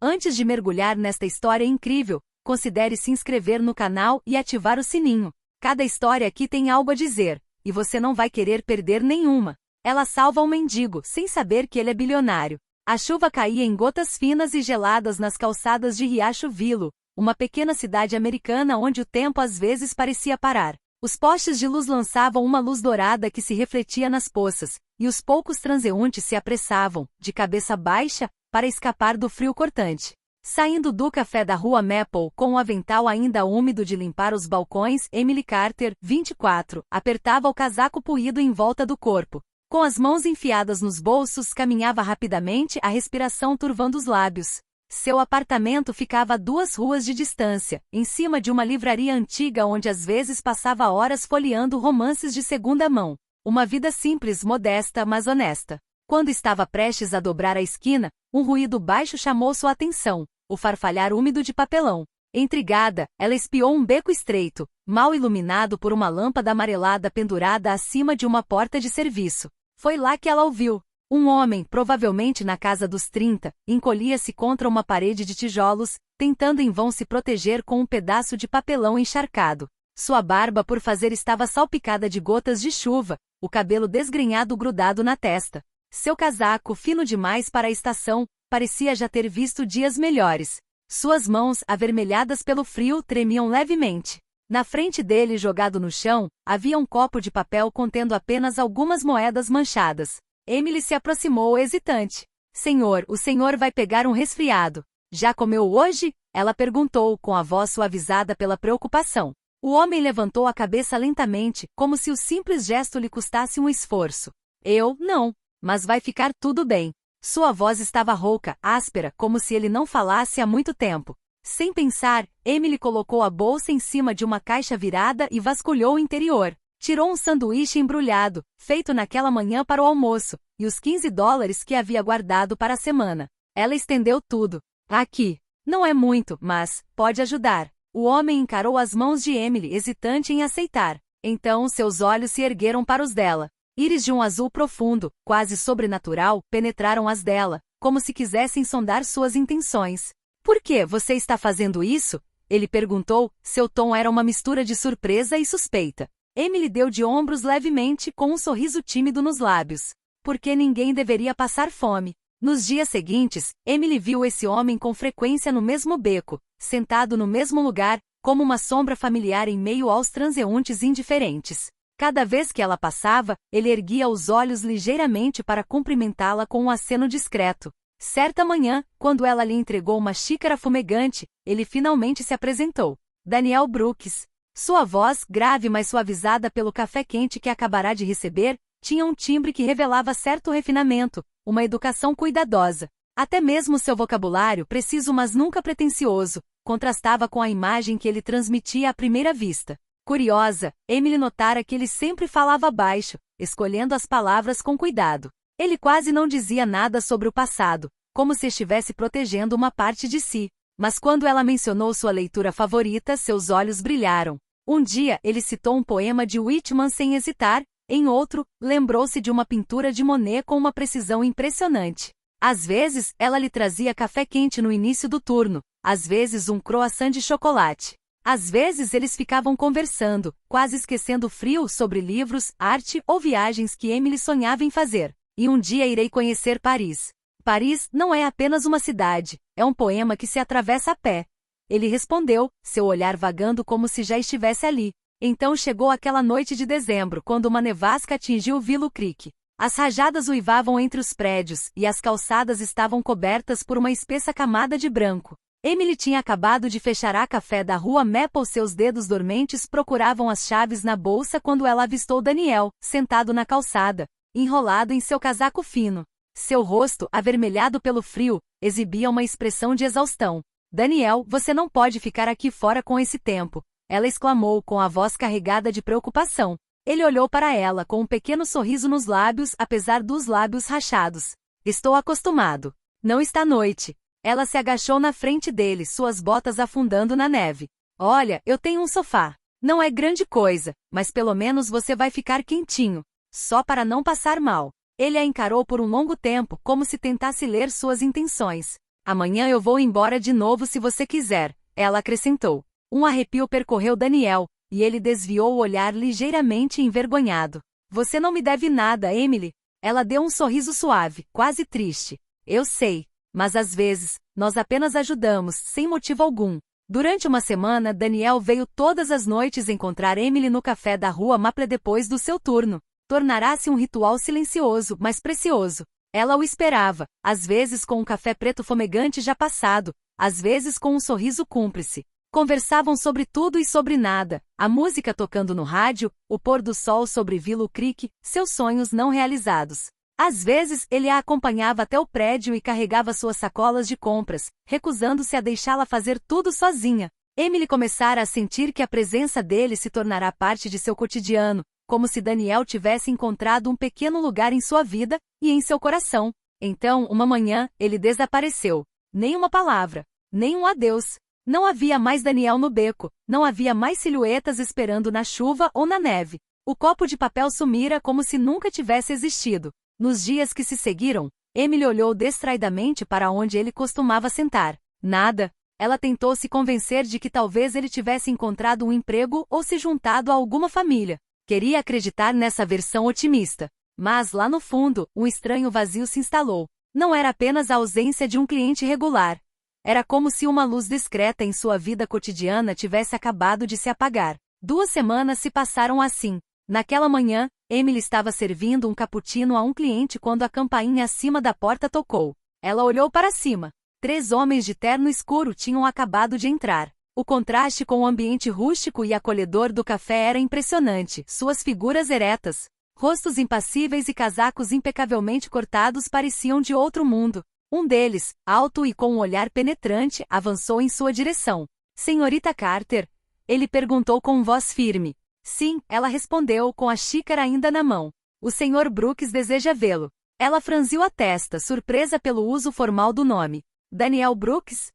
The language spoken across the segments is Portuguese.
Antes de mergulhar nesta história incrível, considere se inscrever no canal e ativar o sininho. Cada história aqui tem algo a dizer, e você não vai querer perder nenhuma. Ela salva um mendigo, sem saber que ele é bilionário. A chuva caía em gotas finas e geladas nas calçadas de Riacho Willow, uma pequena cidade americana onde o tempo às vezes parecia parar. Os postes de luz lançavam uma luz dourada que se refletia nas poças, e os poucos transeuntes se apressavam, de cabeça baixa, para escapar do frio cortante. Saindo do café da rua Maple com o avental ainda úmido de limpar os balcões, Emily Carter, 24, apertava o casaco puído em volta do corpo. Com as mãos enfiadas nos bolsos, caminhava rapidamente, a respiração turvando os lábios. Seu apartamento ficava a 2 ruas de distância, em cima de uma livraria antiga onde às vezes passava horas folheando romances de segunda mão. Uma vida simples, modesta, mas honesta. Quando estava prestes a dobrar a esquina, um ruído baixo chamou sua atenção, o farfalhar úmido de papelão. Intrigada, ela espiou um beco estreito, mal iluminado por uma lâmpada amarelada pendurada acima de uma porta de serviço. Foi lá que ela ouviu. Um homem, provavelmente na casa dos 30, encolhia-se contra uma parede de tijolos, tentando em vão se proteger com um pedaço de papelão encharcado. Sua barba por fazer estava salpicada de gotas de chuva, o cabelo desgrenhado grudado na testa. Seu casaco, fino demais para a estação, parecia já ter visto dias melhores. Suas mãos, avermelhadas pelo frio, tremiam levemente. Na frente dele, jogado no chão, havia um copo de papel contendo apenas algumas moedas manchadas. Emily se aproximou hesitante. Senhor, o senhor vai pegar um resfriado. Já comeu hoje? Ela perguntou, com a voz suavizada pela preocupação. O homem levantou a cabeça lentamente, como se o simples gesto lhe custasse um esforço. Eu, não. Mas vai ficar tudo bem. Sua voz estava rouca, áspera, como se ele não falasse há muito tempo. Sem pensar, Emily colocou a bolsa em cima de uma caixa virada e vasculhou o interior. Tirou um sanduíche embrulhado, feito naquela manhã para o almoço, e os $15 que havia guardado para a semana. Ela estendeu tudo. Aqui. Não é muito, mas pode ajudar. O homem encarou as mãos de Emily, hesitante em aceitar. Então seus olhos se ergueram para os dela. Íris de um azul profundo, quase sobrenatural, penetraram as dela, como se quisessem sondar suas intenções. Por que você está fazendo isso? Ele perguntou, seu tom era uma mistura de surpresa e suspeita. Emily deu de ombros levemente, com um sorriso tímido nos lábios. Porque ninguém deveria passar fome. Nos dias seguintes, Emily viu esse homem com frequência no mesmo beco, sentado no mesmo lugar, como uma sombra familiar em meio aos transeuntes indiferentes. Cada vez que ela passava, ele erguia os olhos ligeiramente para cumprimentá-la com um aceno discreto. Certa manhã, quando ela lhe entregou uma xícara fumegante, ele finalmente se apresentou. Daniel Brooks. Sua voz, grave mas suavizada pelo café quente que acabará de receber, tinha um timbre que revelava certo refinamento, uma educação cuidadosa. Até mesmo seu vocabulário, preciso mas nunca pretensioso, contrastava com a imagem que ele transmitia à primeira vista. Curiosa, Emily notara que ele sempre falava baixo, escolhendo as palavras com cuidado. Ele quase não dizia nada sobre o passado, como se estivesse protegendo uma parte de si. Mas quando ela mencionou sua leitura favorita, seus olhos brilharam. Um dia, ele citou um poema de Whitman sem hesitar, em outro, lembrou-se de uma pintura de Monet com uma precisão impressionante. Às vezes, ela lhe trazia café quente no início do turno, às vezes um croissant de chocolate. Às vezes eles ficavam conversando, quase esquecendo o frio, sobre livros, arte ou viagens que Emily sonhava em fazer. E um dia irei conhecer Paris. Paris não é apenas uma cidade, é um poema que se atravessa a pé. Ele respondeu, seu olhar vagando como se já estivesse ali. Então chegou aquela noite de dezembro, quando uma nevasca atingiu Willow Creek. As rajadas uivavam entre os prédios, e as calçadas estavam cobertas por uma espessa camada de branco. Emily tinha acabado de fechar a café da rua Maple. Seus dedos dormentes procuravam as chaves na bolsa quando ela avistou Daniel, sentado na calçada, enrolado em seu casaco fino. Seu rosto, avermelhado pelo frio, exibia uma expressão de exaustão. Daniel, você não pode ficar aqui fora com esse tempo, ela exclamou com a voz carregada de preocupação. Ele olhou para ela com um pequeno sorriso nos lábios, apesar dos lábios rachados. Estou acostumado. Não está noite. Ela se agachou na frente dele, suas botas afundando na neve. Olha, eu tenho um sofá. Não é grande coisa, mas pelo menos você vai ficar quentinho. Só para não passar mal. Ele a encarou por um longo tempo, como se tentasse ler suas intenções. Amanhã eu vou embora de novo se você quiser, ela acrescentou. Um arrepio percorreu Daniel, e ele desviou o olhar ligeiramente envergonhado. Você não me deve nada, Emily. Ela deu um sorriso suave, quase triste. Eu sei, mas às vezes, nós apenas ajudamos, sem motivo algum. Durante uma semana, Daniel veio todas as noites encontrar Emily no café da rua Maple depois do seu turno. Tornará-se um ritual silencioso, mas precioso. Ela o esperava, às vezes com um café preto fumegante já passado, às vezes com um sorriso cúmplice. Conversavam sobre tudo e sobre nada, a música tocando no rádio, o pôr do sol sobre Willow Creek, seus sonhos não realizados. Às vezes, ele a acompanhava até o prédio e carregava suas sacolas de compras, recusando-se a deixá-la fazer tudo sozinha. Emily começara a sentir que a presença dele se tornará parte de seu cotidiano, como se Daniel tivesse encontrado um pequeno lugar em sua vida e em seu coração. Então, uma manhã, ele desapareceu. Nem uma palavra, nem um adeus. Não havia mais Daniel no beco, não havia mais silhuetas esperando na chuva ou na neve. O copo de papel sumira como se nunca tivesse existido. Nos dias que se seguiram, Emily olhou distraidamente para onde ele costumava sentar. Nada. Ela tentou se convencer de que talvez ele tivesse encontrado um emprego ou se juntado a alguma família. Queria acreditar nessa versão otimista. Mas, lá no fundo, um estranho vazio se instalou. Não era apenas a ausência de um cliente regular. Era como se uma luz discreta em sua vida cotidiana tivesse acabado de se apagar. 2 semanas se passaram assim. Naquela manhã, Emily estava servindo um cappuccino a um cliente quando a campainha acima da porta tocou. Ela olhou para cima. 3 homens de terno escuro tinham acabado de entrar. O contraste com o ambiente rústico e acolhedor do café era impressionante. Suas figuras eretas, rostos impassíveis e casacos impecavelmente cortados pareciam de outro mundo. Um deles, alto e com um olhar penetrante, avançou em sua direção. Senhorita Carter? Ele perguntou com voz firme. Sim, ela respondeu, com a xícara ainda na mão. O Sr. Brooks deseja vê-lo. Ela franziu a testa, surpresa pelo uso formal do nome. Daniel Brooks?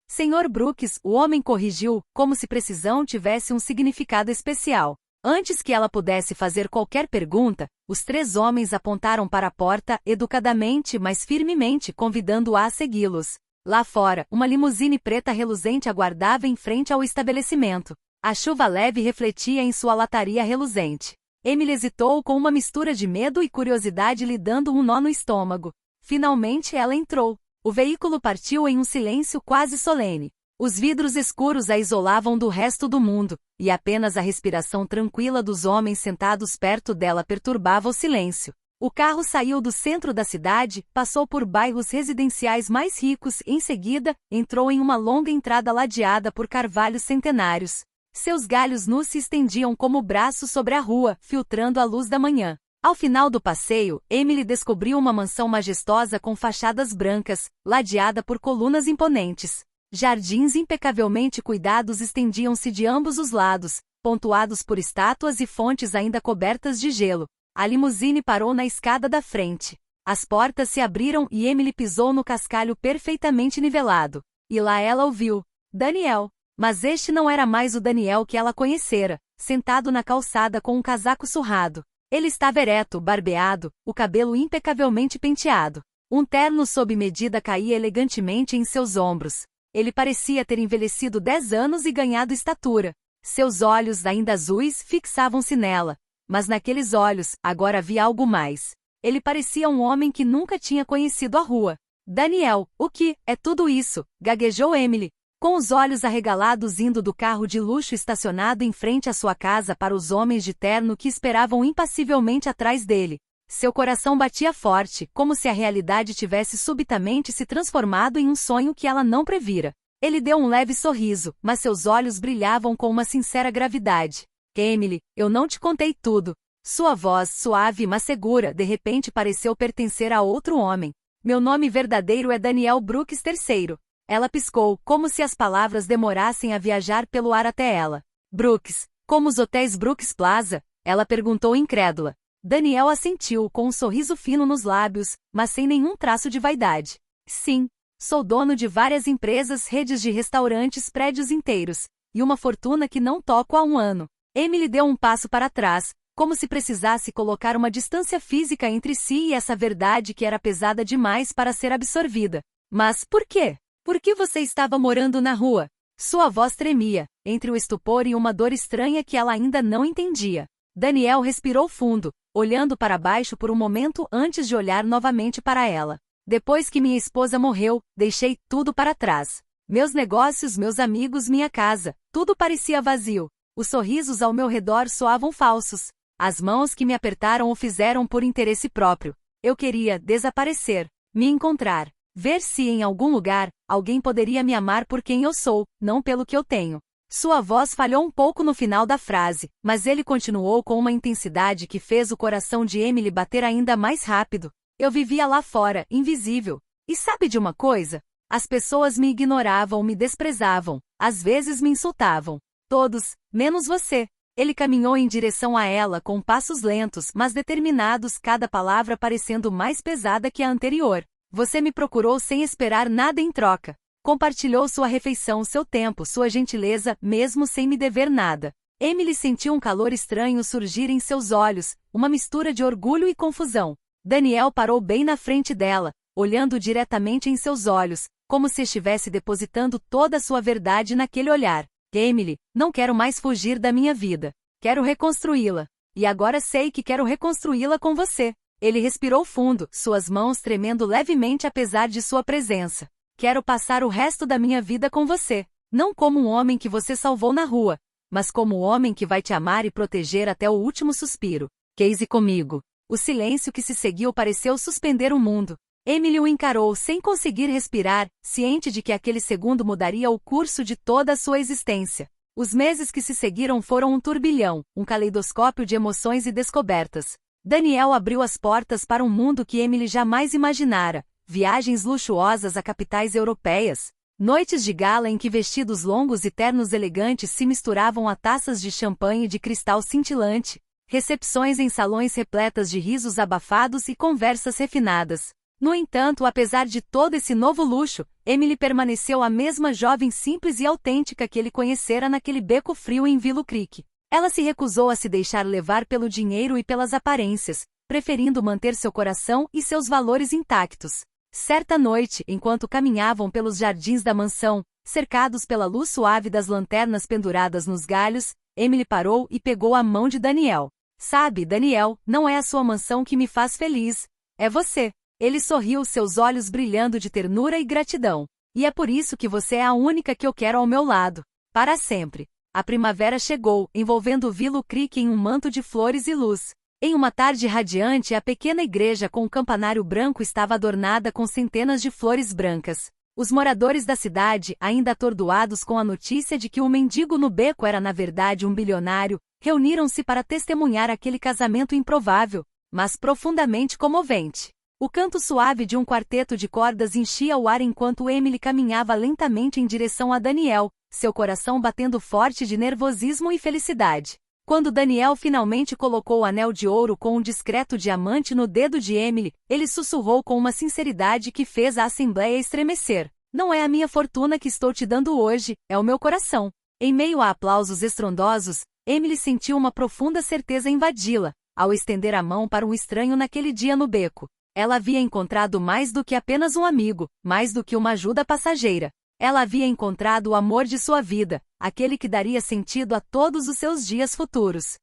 Sr. Brooks, o homem corrigiu, como se precisão tivesse um significado especial. Antes que ela pudesse fazer qualquer pergunta, os 3 homens apontaram para a porta, educadamente, mas firmemente, convidando-a a segui-los. Lá fora, uma limusine preta reluzente aguardava em frente ao estabelecimento. A chuva leve refletia em sua lataria reluzente. Emily hesitou com uma mistura de medo e curiosidade lhe dando um nó no estômago. Finalmente ela entrou. O veículo partiu em um silêncio quase solene. Os vidros escuros a isolavam do resto do mundo, e apenas a respiração tranquila dos homens sentados perto dela perturbava o silêncio. O carro saiu do centro da cidade, passou por bairros residenciais mais ricos e, em seguida, entrou em uma longa entrada ladeada por carvalhos centenários. Seus galhos nus se estendiam como braços sobre a rua, filtrando a luz da manhã. Ao final do passeio, Emily descobriu uma mansão majestosa com fachadas brancas, ladeada por colunas imponentes. Jardins impecavelmente cuidados estendiam-se de ambos os lados, pontuados por estátuas e fontes ainda cobertas de gelo. A limusine parou na escada da frente. As portas se abriram e Emily pisou no cascalho perfeitamente nivelado. E lá ela ouviu. Daniel. Mas este não era mais o Daniel que ela conhecera, sentado na calçada com um casaco surrado. Ele estava ereto, barbeado, o cabelo impecavelmente penteado. Um terno sob medida caía elegantemente em seus ombros. Ele parecia ter envelhecido 10 anos e ganhado estatura. Seus olhos, ainda azuis, fixavam-se nela. Mas naqueles olhos, agora havia algo mais. Ele parecia um homem que nunca tinha conhecido a rua. Daniel, o que é tudo isso? Gaguejou Emily, com os olhos arregalados indo do carro de luxo estacionado em frente à sua casa para os homens de terno que esperavam impassivelmente atrás dele. Seu coração batia forte, como se a realidade tivesse subitamente se transformado em um sonho que ela não previra. Ele deu um leve sorriso, mas seus olhos brilhavam com uma sincera gravidade. Emily, eu não te contei tudo. Sua voz, suave mas segura, de repente pareceu pertencer a outro homem. Meu nome verdadeiro é Daniel Brooks III. Ela piscou, como se as palavras demorassem a viajar pelo ar até ela. Brooks, como os hotéis Brooks Plaza? Ela perguntou incrédula. Daniel assentiu, com um sorriso fino nos lábios, mas sem nenhum traço de vaidade. Sim, sou dono de várias empresas, redes de restaurantes, prédios inteiros, e uma fortuna que não toco há 1 ano. Emily deu um passo para trás, como se precisasse colocar uma distância física entre si e essa verdade que era pesada demais para ser absorvida. Mas por quê? Por que você estava morando na rua? Sua voz tremia, entre o estupor e uma dor estranha que ela ainda não entendia. Daniel respirou fundo, olhando para baixo por um momento antes de olhar novamente para ela. Depois que minha esposa morreu, deixei tudo para trás. Meus negócios, meus amigos, minha casa, tudo parecia vazio. Os sorrisos ao meu redor soavam falsos. As mãos que me apertaram o fizeram por interesse próprio. Eu queria desaparecer, me encontrar, ver se em algum lugar, alguém poderia me amar por quem eu sou, não pelo que eu tenho. Sua voz falhou um pouco no final da frase, mas ele continuou com uma intensidade que fez o coração de Emily bater ainda mais rápido. Eu vivia lá fora, invisível. E sabe de uma coisa? As pessoas me ignoravam, me desprezavam, às vezes me insultavam. Todos, menos você. Ele caminhou em direção a ela com passos lentos, mas determinados, cada palavra parecendo mais pesada que a anterior. Você me procurou sem esperar nada em troca. Compartilhou sua refeição, seu tempo, sua gentileza, mesmo sem me dever nada. Emily sentiu um calor estranho surgir em seus olhos, uma mistura de orgulho e confusão. Daniel parou bem na frente dela, olhando diretamente em seus olhos, como se estivesse depositando toda a sua verdade naquele olhar. Emily, não quero mais fugir da minha vida. Quero reconstruí-la. E agora sei que quero reconstruí-la com você. Ele respirou fundo, suas mãos tremendo levemente apesar de sua presença. Quero passar o resto da minha vida com você. Não como um homem que você salvou na rua, mas como o homem que vai te amar e proteger até o último suspiro. Case comigo. O silêncio que se seguiu pareceu suspender o mundo. Emily o encarou sem conseguir respirar, ciente de que aquele segundo mudaria o curso de toda a sua existência. Os meses que se seguiram foram um turbilhão, um caleidoscópio de emoções e descobertas. Daniel abriu as portas para um mundo que Emily jamais imaginara. Viagens luxuosas a capitais europeias. Noites de gala em que vestidos longos e ternos elegantes se misturavam a taças de champanhe de cristal cintilante. Recepções em salões repletas de risos abafados e conversas refinadas. No entanto, apesar de todo esse novo luxo, Emily permaneceu a mesma jovem simples e autêntica que ele conhecera naquele beco frio em Willow Creek. Ela se recusou a se deixar levar pelo dinheiro e pelas aparências, preferindo manter seu coração e seus valores intactos. Certa noite, enquanto caminhavam pelos jardins da mansão, cercados pela luz suave das lanternas penduradas nos galhos, Emily parou e pegou a mão de Daniel. Sabe, Daniel, não é a sua mansão que me faz feliz. É você. Ele sorriu, seus olhos brilhando de ternura e gratidão. E é por isso que você é a única que eu quero ao meu lado. Para sempre. A primavera chegou, envolvendo Willow Creek em um manto de flores e luz. Em uma tarde radiante, a pequena igreja com um campanário branco estava adornada com centenas de flores brancas. Os moradores da cidade, ainda atordoados com a notícia de que o mendigo no beco era na verdade um bilionário, reuniram-se para testemunhar aquele casamento improvável, mas profundamente comovente. O canto suave de um quarteto de cordas enchia o ar enquanto Emily caminhava lentamente em direção a Daniel, seu coração batendo forte de nervosismo e felicidade. Quando Daniel finalmente colocou o anel de ouro com um discreto diamante no dedo de Emily, ele sussurrou com uma sinceridade que fez a assembleia estremecer. Não é a minha fortuna que estou te dando hoje, é o meu coração. Em meio a aplausos estrondosos, Emily sentiu uma profunda certeza invadi-la, ao estender a mão para um estranho naquele dia no beco. Ela havia encontrado mais do que apenas um amigo, mais do que uma ajuda passageira. Ela havia encontrado o amor de sua vida, aquele que daria sentido a todos os seus dias futuros.